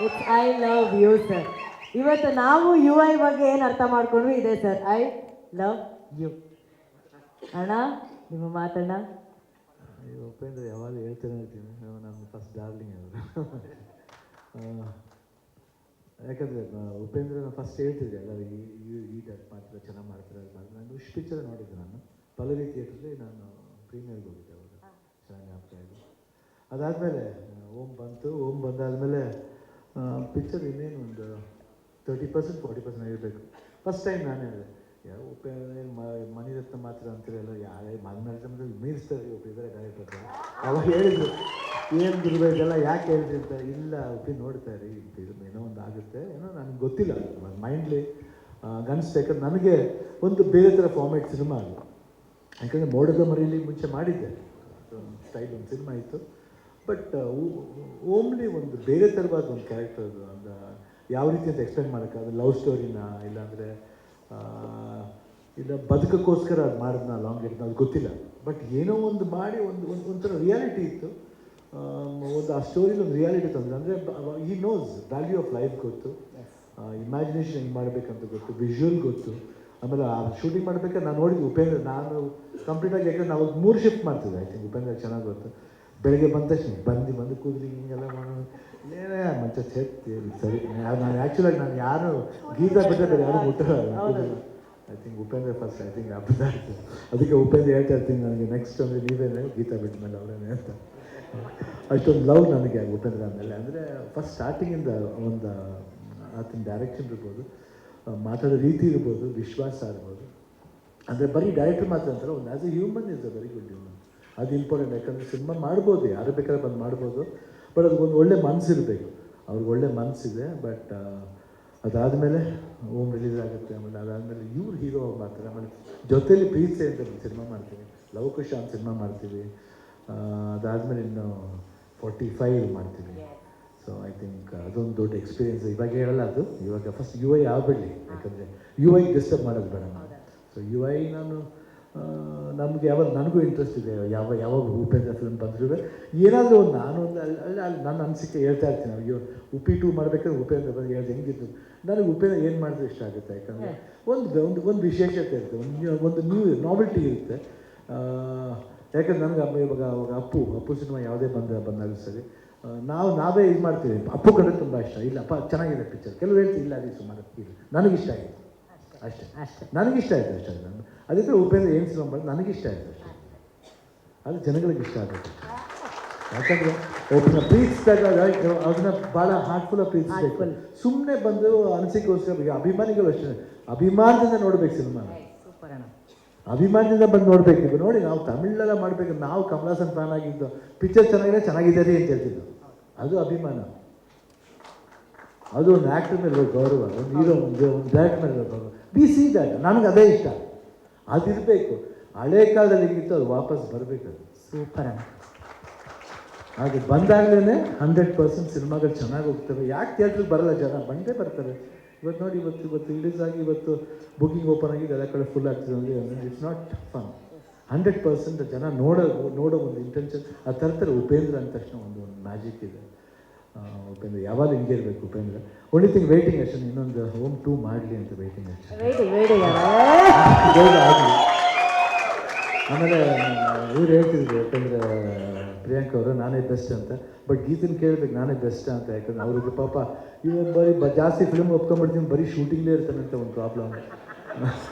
It's I love you sir. ಇವತ್ತು ನಾವು you I ಬಗ್ಗೆ ಏನು ಅರ್ಥ ಮಾಡ್ಕೊಂಡ್ವಿ ಇದೆ ಸರ್. I love you. ಅಣ್ಣ ನಿಮ್ಮ ಮಾತಣ್ಣ. ಉಪೇಂದ್ರ ಯಾವಾಗ ಹೇಳ್ತಾನೆ ಇರ್ತೀನಿ, ನಾನು ಫಸ್ಟ್ ಡಾರ್ಲಿಂಗ್ ಅವರು. ಯಾಕಂದರೆ ಉಪೇಂದ್ರನ ಫಸ್ಟ್ ಹೇಳ್ತಿದ್ದೆ ಎಲ್ಲರೂ ಈ ಡಾಟ್ ಮಾಡ್ತಾರೆ, ಚೆನ್ನಾಗಿ ಮಾಡ್ತಾರೆ ಅದು ಮಾಡ್ತಾರೆ. ನಾನು ಇಷ್ಟು ಪಿಕ್ಚರ್ ನೋಡಿದ್ದೆ, ನಾನು ಪಲ್ಲವಿ ಥಿಯೇಟ್ರಲ್ಲಿ ನಾನು ಪ್ರೀಮಿಯರ್ಗೆ ಹೋಗಿದ್ದೆ ಅವಾಗ, ಚೆನ್ನಾಗಿ ಜ್ಞಾಪಕ ಇದೆ. ಅದಾದಮೇಲೆ ಓಮ್ ಬಂತು. ಓಮ್ ಬಂದಾದಮೇಲೆ ಪಿಕ್ಚರ್ ಇನ್ನೇನು ಒಂದು 30% 40% ಆಗಿರಬೇಕು. ಫಸ್ಟ್ ಟೈಮ್ ನಾನು ಹೇಳಿದೆ, ಯಾವ ಉಪೇಂದ್ರ ಮಣಿರತ್ನ ಮಾತ್ರ ಅಂತಿರಲ್ಲ, ಯಾರೇ ಮನರಂಜನೆ ಮೀರಿಸ್ತಾರೆ ಒಬ್ಬಿದ್ದಾರೆ ಡೈರೆಕ್ಟರ್. ಅವಾಗ ಹೇಳಿದ್ರು, ಏನು ಗುರುವೆ ಇದೆಲ್ಲ ಯಾಕೆ ಹೇಳ್ರಿ ಅಂತ. ಇಲ್ಲ ಉಪ್ಪಿ ನೋಡ್ತಾ ಇರಿ, ಇದು ಏನೋ ಒಂದು ಆಗುತ್ತೆ, ಏನೋ ನನಗೆ ಗೊತ್ತಿಲ್ಲ, ಮೈಂಡ್ಲಿ ಅನಿಸ್ತು. ಯಾಕಂದ್ರೆ ನನಗೆ ಒಂದು ಬೇರೆ ಥರ ಫಾರ್ಮೇಟ್ ಸಿನಿಮಾ ಅದು. ಯಾಕಂದರೆ ಮೋಡದ ಮರಿಯಲ್ಲಿ ಮುಂಚೆ ಮಾಡಿದ್ದೆ ಒಂದು ಸ್ಟೈಲ್, ಒಂದು ಸಿನಿಮಾ ಇತ್ತು. ಬಟ್ ಓಮ್ಲಿ ಒಂದು ಬೇರೆ ಥರವಾದ ಒಂದು ಕ್ಯಾರೆಕ್ಟರ್ ಅದು. ಒಂದು ಯಾವ ರೀತಿ ಅಂತ ಎಕ್ಸ್ಪ್ಲೇನ್ ಮಾಡೋಕ್ಕಾಗ, ಲವ್ ಸ್ಟೋರಿನ ಇಲ್ಲಾಂದರೆ ಇಲ್ಲ ಬದುಕಕ್ಕೋಸ್ಕರ ಅದು ಮಾಡಿದ್ನ ಲಾಂಗ್ ಇರ್ತದೆ ಅದು ಗೊತ್ತಿಲ್ಲ. ಬಟ್ ಏನೋ ಒಂದು ಮಾಡಿ ಒಂಥರ ರಿಯಾಲಿಟಿ ಇತ್ತು. ಒಂದು ಆ ಸ್ಟೋರಿಲಿ ಒಂದು ರಿಯಾಲಿಟಿ ತಂದರೆ, ಅಂದರೆ ಈ ನೋಸ್ ವ್ಯಾಲ್ಯೂ ಆಫ್ ಲೈಫ್ ಗೊತ್ತು, ಇಮ್ಯಾಜಿನೇಷನ್ ಹೆಂಗೆ ಮಾಡಬೇಕಂತ ಗೊತ್ತು, ವಿಜುವಲ್ ಗೊತ್ತು. ಆಮೇಲೆ ಆ ಶೂಟಿಂಗ್ ಮಾಡಬೇಕಾದ್ರೆ ನಾನು ನೋಡಿದ್ದು ಉಪೇಂದ್ರ, ನಾನು ಕಂಪ್ಲೀಟಾಗಿ ಯಾಕಂದ್ರೆ ನಾವು 3 ಶಿಫ್ಟ್ ಮಾಡ್ತಿದ್ದೆ. ಐ ಥಿಂಕ್ ಉಪೇಂದ್ರ ಚೆನ್ನಾಗಿ ಗೊತ್ತು. ಬೆಳಗ್ಗೆ ಬಂದ ತಕ್ಷಣ ಬಂದು ಕೂದ್ರಿ ಹಿಂಗೆಲ್ಲ ಮಾಡೋದು, ಏನೇ ಮಂಚ ಸೇರ್ತಿ ಸರಿ. ನಾನು ಆ್ಯಕ್ಚುಲಾಗಿ ನಾನು ಯಾರು ಗೀತಾ ಬಿಟ್ಟರೆ ಬೇರೆ ಯಾರು ಮುಟ್ಟಲ್ಲ. I think Upendra first, I think ಹಬ್ಬದ. ಅದಕ್ಕೆ ಉಪೇಂದ್ರ ಹೇಳ್ತಾ ಇರ್ತೀನಿ ನನಗೆ, ನೆಕ್ಸ್ಟ್ ಅಂದರೆ ನೀವೇನೇ ಗೀತಾ ಬಿಟ್ಟ ಮೇಲೆ ಅವರೇನೆ ಅಂತ. ಅಷ್ಟೊಂದು ಲವ್ ನನಗೆ ಉಪೇಂದ್ರ ಆದಮೇಲೆ. ಅಂದರೆ ಫಸ್ಟ್ ಸ್ಟಾರ್ಟಿಂಗಿಂದ ಒಂದು ಆತನ ಡೈರೆಕ್ಷನ್ ಇರ್ಬೋದು, ಮಾತಾಡೋ ರೀತಿ ಇರ್ಬೋದು, ವಿಶ್ವಾಸ ಇರ್ಬೋದು. ಅಂದರೆ ಬರೀ ಡೈರೆಕ್ಟರ್ ಮಾತ್ರ ಅಂತಾರೆ, ಒಂದು as A human is a very good human. ಅದು ಇಂಪಾರ್ಟೆಂಟ್. ಯಾಕಂದರೆ ಸಿನಿಮಾ ಮಾಡ್ಬೋದು, ಯಾರು ಬೇಕಾದ್ರೆ ಬಂದು ಮಾಡ್ಬೋದು, ಬಟ್ ಅದಕ್ಕೊಂದು ಒಳ್ಳೆ ಮನಸ್ಸಿರಬೇಕು. ಅವ್ರಿಗೆ ಒಳ್ಳೆ ಮನಸ್ಸಿದೆ. ಬಟ್ ಅದಾದಮೇಲೆ ಓಮ್ ರಿಲೀಸ್ ಆಗುತ್ತೆ. ಆಮೇಲೆ ಅದಾದಮೇಲೆ ಇವ್ರು ಹೀರೋ ಮಾಡ್ತಾರೆ. ಆಮೇಲೆ ಜೊತೆಯಲ್ಲಿ ಪ್ರೀತಿ ಅಂತ ಸಿನಿಮಾ ಮಾಡ್ತೀವಿ, ಲವಕುಶ ಅಂತ ಸಿನಿಮಾ ಮಾಡ್ತೀವಿ. ಅದಾದಮೇಲೆ ಇನ್ನು 45 ಮಾಡ್ತೀವಿ. ಸೊ ಐ ಥಿಂಕ್ ಅದೊಂದು ದೊಡ್ಡ ಎಕ್ಸ್ಪೀರಿಯೆನ್ಸ್. ಇವಾಗ ಹೇಳಲ್ಲ ಅದು, ಇವಾಗ ಫಸ್ಟ್ ಯು ಐ ಆಗಬೇಡಿ, ಯಾಕಂದರೆ ಯು ಐ ಡಿಸ್ಟರ್ಬ್ ಮಾಡೋದು ಬೇಡ ನಾನು. ಸೊ ಯು ಐ ನಾನು ನಮಗೆ ಯಾವಾಗ ನನಗೂ ಇಂಟ್ರೆಸ್ಟ್ ಇದೆ, ಯಾವಾಗ ಉಪೇಂದ್ರ ಫಿಲ್ಮ್ ಬಂದರೂ ಏನಾದರೂ ಒಂದು ನಾನೊಂದು ಅಲ್ಲಿ ನನ್ನ ಅನಿಸಿಕೆ ಹೇಳ್ತಾ ಇರ್ತೀನಿ. ಅಯ್ಯೋ ಉಪ್ಪಿ 2 ಮಾಡಬೇಕಾದ್ರೆ ಉಪೇಂದ್ರ ಬಂದು ಹೇಳ್ದು ಹೆಂಗಿತ್ತು. ನನಗೆ ಉಪೇಂದ್ರ ಏನು ಮಾಡಿದ್ರೆ ಇಷ್ಟ ಆಗುತ್ತೆ. ಯಾಕಂದರೆ ಒಂದು ವಿಶೇಷತೆ ಇರುತ್ತೆ, ಒಂದು ನ್ಯೂ ನಾವೆಲ್ಟಿ ಇರುತ್ತೆ. ಯಾಕಂದ್ರೆ ನನಗೆ ಇವಾಗ ಅಪ್ಪು ಸಿನಿಮಾ ಯಾವುದೇ ಬಂದಾಗ ಸರಿ, ನಾವೇ ಇದು ಮಾಡ್ತೀವಿ. ಅಪ್ಪು ಕಂಡ್ರೆ ತುಂಬ ಇಷ್ಟ. ಇಲ್ಲಪ್ಪ ಚೆನ್ನಾಗಿದೆ ಪಿಕ್ಚರ್, ಕೆಲವು ಹೇಳ್ತೀವಿ ಇಲ್ಲ ಅದು ಸುಮಾರು ಇಲ್ಲ, ನನಗಿಷ್ಟ ಆಗಿದೆ ಅಷ್ಟೇ. ನನಗಿಷ್ಟ ಆಯಿತು ಅಷ್ಟೇ. ನಾನು ಅದಕ್ಕೆ ಉಪೇಂದ್ರ ಏನು ಸಿನಿಮಾ ಮಾಡೋದು ನನಗಿಷ್ಟ ಆಯಿತು ಅಷ್ಟೇ. ಅದು ಜನಗಳಿಗೆ ಇಷ್ಟ ಆಗುತ್ತೆ. ಯಾಕಂದರೆ ಒಬ್ಬನ ಪ್ರೀತಿಸಿದಾಗ ಅದನ್ನ ಭಾಳ ಹಾರ್ಟ್ಫುಲ್ಲಾಗಿ ಪ್ರೀತಿಸಬೇಕು. ಸುಮ್ಮನೆ ಬಂದು ಅನಿಸಿಕೆಗೋಸ್ಕರ. ಅಭಿಮಾನಿಗಳು ಅಷ್ಟೇ, ಅಭಿಮಾನದಿಂದ ನೋಡ್ಬೇಕು ಸಿನಿಮಾ. ಅಭಿಮಾನದಿಂದ ಬಂದು ನೋಡಬೇಕು. ಈಗ ನೋಡಿ, ನಾವು ತಮಿಳೆಲ್ಲ ಮಾಡಬೇಕು, ನಾವು ಕಮಲ್ ಹಾಸನ್ ಫ್ಯಾನ್ ಆಗಿದ್ದು, ಪಿಕ್ಚರ್ ಚೆನ್ನಾಗಿದೆ ರೀ ಅಂತ ಹೇಳ್ತಿದ್ದು, ಅದು ಅಭಿಮಾನ. ಅದು ಒಂದು ಆ್ಯಕ್ಟರ್ ಮೇಲೆ ಗೌರವ, ಒಂದು ಹೀರೋ, ಒಂದು ಡೈರೆಕ್ಟರ್ ಮೇಲೆ ಗೌರವ. We see that. ನನಗೆ ಅದೇ ಇಷ್ಟ, ಅದಿರಬೇಕು. ಹಳೆ ಕಾಲದಲ್ಲಿ ಹೇಗಿತ್ತು ಅದು ವಾಪಸ್ ಬರಬೇಕು. ಅದು ಸೂಪರ್ ಅಣ್ಣ. ಅದು ಬಂದಾಗಲೇ 100% ಸಿನಿಮಾಗಳು ಚೆನ್ನಾಗಿ ಹೋಗ್ತವೆ. ಯಾಕೆ ಥಿಯೇಟ್ರಿಗೆ ಬರಲ್ಲ ಜನ? ಬಂದೇ ಬರ್ತಾರೆ. ಇವತ್ತು ನೋಡಿ, ಇವತ್ತು ರಿಲೀಸ್ ಆಗಿ ಇವತ್ತು ಬುಕಿಂಗ್ ಓಪನ್ ಆಗಿ ಎಲ್ಲ ಕಡೆ ಫುಲ್ ಆಗ್ತದೆ ಅಂದರೆ ಇಟ್ಸ್ ನಾಟ್ ಫನ್. 100% ಜನ ನೋಡೋ ಒಂದು ಇಂಟೆನ್ಷನ್ ಆ ತರ್ತಾರೆ. ಉಪೇಂದ್ರ ಅಂದ ತಕ್ಷಣ ಒಂದು ಮ್ಯಾಜಿಕ್ ಇದೆ. ಉಪೇಂದ್ರ ಯಾವಾಗ ಹಿಂಗೆ ಇರಬೇಕು. ಉಪೇಂದ್ರ ಓನ್ಲಿ ಥಿಂಗ್ ವೇಟಿಂಗ್ ಅಷ್ಟೇ, ಇನ್ನೊಂದು ಓಮ್ 2 ಮಾಡಲಿ ಅಂತ ವೇಟಿಂಗ್ ಅಷ್ಟೇ. ಆಗಲಿ. ಆಮೇಲೆ ಇವ್ರು ಹೇಳ್ತಿದ್ರು, ಯಾಕಂದರೆ ಪ್ರಿಯಾಂಕ ಅವರು ನಾನೇ ಬೆಸ್ಟ್ ಅಂತ. ಬಟ್ ಗೀತನ ಕೇಳಬೇಕು ನಾನೇ ಬೆಸ್ಟ್ ಅಂತ. ಯಾಕಂದರೆ ಅವ್ರಿಗೆ ಪಾಪ ಇವಾಗ ಬರೀ ಜಾಸ್ತಿ ಫಿಲ್ಮ್ ಒಪ್ಕೊಂಡ್ಬಿಡ್ತೀನಿ, ಬರೀ ಶೂಟಿಂಗ್ಲೇ ಇರ್ತಾನೆ ಅಂತ ಒಂದು ಪ್ರಾಬ್ಲಮ್.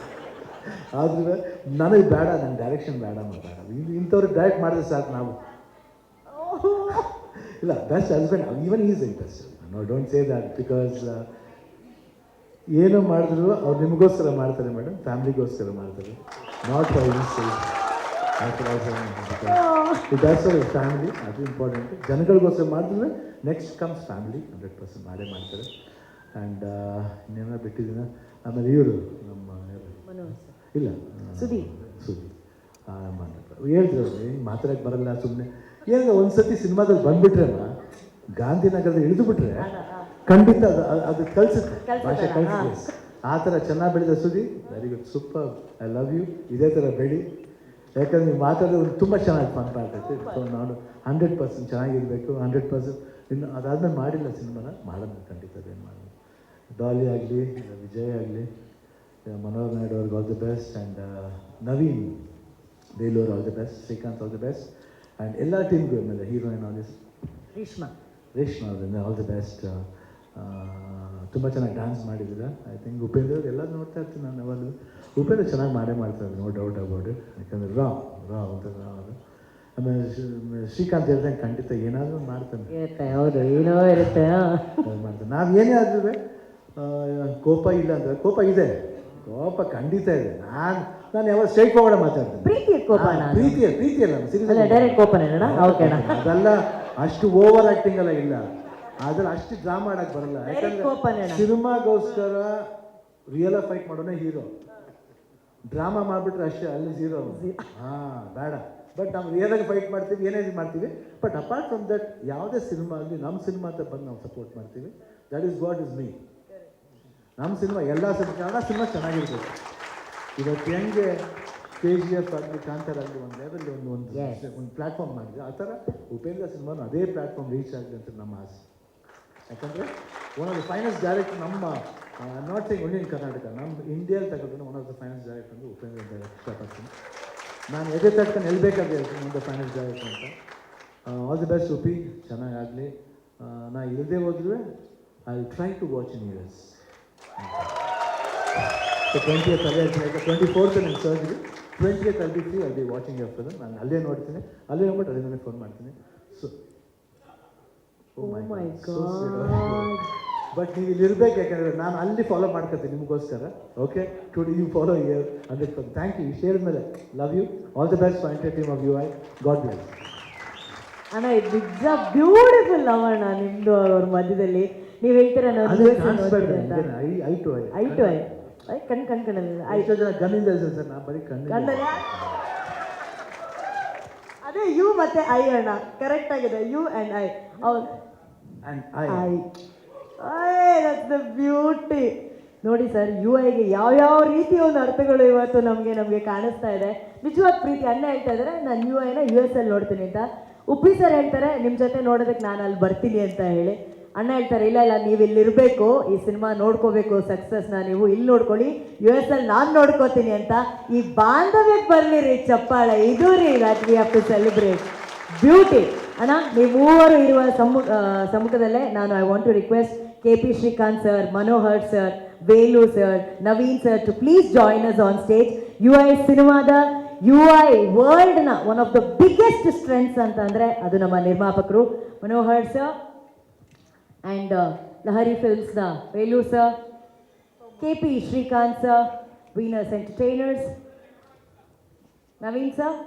ಆದ್ರೆ ನನಗೆ ಬೇಡ, ನನ್ನ ಡೈರೆಕ್ಷನ್ ಬೇಡ ಮಾತಾಡ. ಇಂಥವ್ರಿಗೆ ಡೈರೆಕ್ಟ್ ಮಾಡಿದ್ರೆ ಸಾಕು ನಾವು. ಇಲ್ಲ, best husband even is interest. No don't say that, because ಏನೋ ಮಾಡಿದ್ರು ಅವ್ರು ನಿಮಗೋಸ್ಕರ ಮಾಡ್ತಾರೆ ಮೇಡಮ್, ಫ್ಯಾಮ್ಲಿಗೋಸ್ಕರ ಮಾಡ್ತಾರೆ, ನಾಟ್ ಫಾರ್ ಇನ್ಸ್ಟೆಲ್ಸ್. That's for family. ಅದು ಇಂಪಾರ್ಟೆಂಟ್. ಜನಗಳಿಗೋಸ್ಕರ ಮಾಡಿದ್ರೆ ನೆಕ್ಸ್ಟ್ ಕಮ್ಸ್ ಫ್ಯಾಮಿಲಿ. 100% ಮಾಡೇ ಮಾಡ್ತಾರೆ. ಆ್ಯಂಡ್ ಇನ್ನೇನೋ ಬಿಟ್ಟಿದ್ದೀನ. ಆಮೇಲೆ ಇವರು ನಮ್ಮ ಇಲ್ಲ ಸುದಿ ಹೇಳಿದ್ರು, ಹೆಂಗೆ ಮಾತಾಡೋಕ್ಕೆ ಬರಲ್ಲ ಸುಮ್ಮನೆ. ಏನು ಒಂದು ಸತಿ ಸಿನಿಮಾದಲ್ಲಿ ಬಂದುಬಿಟ್ರಲ್ಲ, ಗಾಂಧಿನಗರದಲ್ಲಿ ಇಳಿದುಬಿಟ್ರೆ ಖಂಡಿತ ಅದು ಕಲಿಸುತ್ತೆ, ಭಾಷೆ ಕಲಿಸುತ್ತೆ. ಆ ಥರ ಚೆನ್ನಾಗಿ ಬೆಳೆದ ಸುದಿ. Very good, super. I love you. ಇದೇ ಥರ ಬೆಳಿ. ಯಾಕಂದ್ರೆ ನೀವು ಮಾತಾಡೋದು ತುಂಬ ಚೆನ್ನಾಗಿ ಫನ್ ಆಗ್ತೈತೆ. ಸೊ ನಾನು 100% ಚೆನ್ನಾಗಿರಬೇಕು. 100% ಇನ್ನು ಅದಾದ್ಮೇಲೆ ಮಾಡಿಲ್ಲ ಸಿನಿಮಾನ, ಮಾಡೋಣ ಖಂಡಿತ ಅದೇನು ಮಾಡೋಣ. ಡಾಲಿ ಆಗಲಿ, ವಿಜಯ್ ಆಗಲಿ, ಮನೋಹರ್ ನಾಯ್ಡು ಅವ್ರಿಗೆ all the best, and Naveen Belur all the best, Srikanth all the best, and ಎಲ್ಲ ಟೀಮ್ಗೂ ಆಮೇಲೆ ಹೀರೋಯಿನ್ ಆಲ್ ದಿಸ್ ರೇಷ್ಮಾ ಅವರಿಂದ ಆಲ್ ದಿ ಬೆಸ್ಟ್. ತುಂಬ ಚೆನ್ನಾಗಿ ಡ್ಯಾನ್ಸ್ ಮಾಡಿದ್ದೀರ. ಐ ಥಿಂಕ್ ಉಪೇಂದ್ರ ಅವ್ರು ಎಲ್ಲ ನೋಡ್ತಾ ಇರ್ತೀನಿ ನಾನು ಯಾವಾಗಲೂ. ಉಪೇಂದ್ರ ಚೆನ್ನಾಗಿ ಮಾಡ್ತಾರೆ, ನೋ ಡೌಟ್ ಅಬೌಟ್ ಇಟ್. ಯಾಕಂದರೆ ರಾ ಅಂತ ಅದು. ಆಮೇಲೆ ಶ್ರೀಕಾಂತ್ ಹೇಳ್ದಂಗೆ ಖಂಡಿತ ಏನಾದರೂ ಮಾಡ್ತಾನೆ, ಹೌದು, ಏನೋ ಇರುತ್ತೆ ಮಾಡ್ತಾನೆ. ನಾವು ಏನೇ ಆದ್ರೂ ಕೋಪ ಇಲ್ಲ ಅಂದರೆ, ಕೋಪ ಇದೆ, ಕೋಪ ಖಂಡಿತ ಇದೆ. ನಾನು ಯಾವಾಗ ಸ್ಟ್ರೈಟ್ ಫಾರ್ವರ್ಡ್ ಮಾತಾಡ್ತೀನಿ. ಪ್ರೀತಿ ಅಲ್ಲ ಡೈರೆಕ್ಟ್ ಕೋಪನೇ ಅದೆಲ್ಲ ಅಷ್ಟು ಓವರ್ ಆ್ಯಕ್ಟಿಂಗ್ ಎಲ್ಲ ಇಲ್ಲ, ಅದ್ರಲ್ಲಿ ಅಷ್ಟು ಡ್ರಾಮಾ ಮಾಡಕ್ಕೆ ಬರಲ್ಲ. ಯಾಕಂದರೆ ಸಿನಿಮಾಗೋಸ್ಕರ ರಿಯಲ್ ಆಗಿ ಫೈಟ್ ಮಾಡೋನೇ ಹೀರೋ. ಡ್ರಾಮಾ ಮಾಡಿಬಿಟ್ರೆ ಅಷ್ಟೇ ಅಲ್ಲಿ ಝೀರೋ. ಬೇಡ. ಬಟ್ ನಾವು ರಿಯಲ್ ಆಗಿ ಫೈಟ್ ಮಾಡ್ತೀವಿ, ಏನೇ ಮಾಡ್ತೀವಿ. ಬಟ್ ಅಪಾರ್ಟ್ ಫ್ರಮ್ ದಟ್ ಯಾವುದೇ ಸಿನಿಮಾ ಆಗಲಿ ನಮ್ಮ ಸಿನಿಮಾ ಅಂತ ಬಂದು ನಾವು ಸಪೋರ್ಟ್ ಮಾಡ್ತೀವಿ. That is what is me. ನಮ್ಮ ಸಿನಿಮಾ ಎಲ್ಲ ಕನ್ನಡ ಸಿನಿಮಾ ಚೆನ್ನಾಗಿರ್ಬೇಕು. ಇವತ್ತು ಹೆಂಗೆ KGF ಆಗಲಿ, ಕಾಂತಾರ ಆಗಲಿ, ಒಂದು ಲೆವೆಲ್ ಒಂದು ಪ್ಲ್ಯಾಟ್ಫಾರ್ಮ್ ಮಾಡಿದೆ, ಆ ಥರ ಉಪೇಂದ್ರ ಸಿನಿಮಾನು ಅದೇ ಪ್ಲ್ಯಾಟ್ಫಾರ್ಮ್ ರೀಚ್ ಆಗಲಿ ಅಂತ ನಮ್ಮ ಆಸೆ. ಯಾಕಂದರೆ one of the finest director ನಮ್ಮ not saying only in Karnataka, ನಮ್ಮ ಇಂಡಿಯಲ್ಲಿ ತಗೊಂಡ್ರೆ one of the finest director ಅಂದರೆ ಉಪೇಂದ್ರ ಅಂತ ಇಷ್ಟಪಡ್ತೀನಿ. ನಾನು ಎದೆ ತಟ್ಕೊಂಡು ಹೇಳ್ಬೇಕಾದ್ರೆ ಹೇಳ್ತೀನಿ one of the finest director ಅಂತ. ಆಲ್ ದಿ ಬೆಸ್ಟ್ ಉಪಿ, ಚೆನ್ನಾಗಾಗಲಿ. ನಾ ಇಲ್ಲದೆ ಹೋದ್ರೂ I will try to watch in US. 20th ಅಲ್ಲೇ 24th ನನ್ನ surgery, 20th I'll be free, I'll be watching your film. ನಾನು ಅಲ್ಲೇ ನೋಡ್ತೀನಿ, ಅಲ್ಲೇ ಹೋಗ್ಬಿಟ್ಟು ಅದೇ ನನಗೆ ಫೋನ್ ಮಾಡ್ತೀನಿ. ಸೊ ಬಟ್ ನೀವು ಇಲ್ಲಿ ಇರ್ಬೇಕು, ಯಾಕಂದರೆ ನಾನು ಅಲ್ಲಿ ಫಾಲೋ ಮಾಡ್ಕೊತೀನಿ ನಿಮಗೋಸ್ಕರ. Okay, today you follow year 100%. Thank you. Share ಮೇಲೆ love you. All the best for entire team of UI. God bless. ಅಣ್ಣ, ಇದು ನಿಜ ಬ್ಯೂಟಿಫುಲ್ ಲವ್ ಅಣ್ಣ ನಿಮ್ಮದು ಅವ್ರ ಮಧ್ಯದಲ್ಲಿ. ನೀವು ಹೇಳ್ತೀರ ಗನ್ನಿಂದ ಸರ್, ನಾ ಬರೀ ಕಣ್ಣಿಂದ. ಅದೇ ಯು ಮತ್ತೆ ಐ ಅಣ್ಣ, ಕರೆಕ್ಟ್ ಆಗಿದೆ. You and I. That's the beauty. ನೋಡಿ ಸರ್, UIಗೆ ಯಾವ್ಯಾವ ರೀತಿಯ ಒಂದು ಅರ್ಥಗಳು ಇವತ್ತು ನಮಗೆ ಕಾಣಿಸ್ತಾ ಇದೆ. ನಿಜವಾದ ಪ್ರೀತಿ. ಅಣ್ಣ ಹೇಳ್ತಾ ಇದ್ದಾರೆ ನಾನು UIನ US ಅಲ್ಲಿ ನೋಡ್ತೀನಿ ಅಂತ. ಉಪ್ಪಿ ಸರ್ ಹೇಳ್ತಾರೆ ನಿಮ್ಮ ಜೊತೆ ನೋಡೋದಕ್ಕೆ ನಾನು ಅಲ್ಲಿ ಬರ್ತೀನಿ ಅಂತ ಹೇಳಿ. ಅಣ್ಣ ಹೇಳ್ತಾರೆ ಇಲ್ಲ ನೀವು ಇಲ್ಲಿರಬೇಕು, ಈ ಸಿನಿಮಾ ನೋಡ್ಕೋಬೇಕು, ಸಕ್ಸಸ್ನ ನೀವು ಇಲ್ಲಿ ನೋಡ್ಕೊಳ್ಳಿ, US ಅಲ್ಲಿ ನಾನು ನೋಡ್ಕೋತೀನಿ ಅಂತ. ಈ ಬಾಂಧವ್ಯಕ್ಕೆ ಬರಲಿ ರೀ ಚಪ್ಪಾಳೆ. ಇದು ರೀ that we have to celebrate beauty. ಅಣ್ಣ, ನೀವು ಮೂವರು ಇರುವ ಸಮ್ಮುಖದಲ್ಲೇ ನಾನು I want to request KP Srikanth sir, Manohar sir, Velu sir, Naveen sir to please join us on stage. UI ಸಿನಿಮಾದ UI ವರ್ಲ್ಡ್ನ one of the biggest strengths ಅಂತಂದರೆ ಅದು ನಮ್ಮ ನಿರ್ಮಾಪಕರು ಮನೋಹರ್ ಸರ್, ಆ್ಯಂಡ್ ಲಹರಿ ಫಿಲ್ಮ್ಸ್ನ Velu sir, KP Srikanth sir, Venus Entertainers, Naveen sir,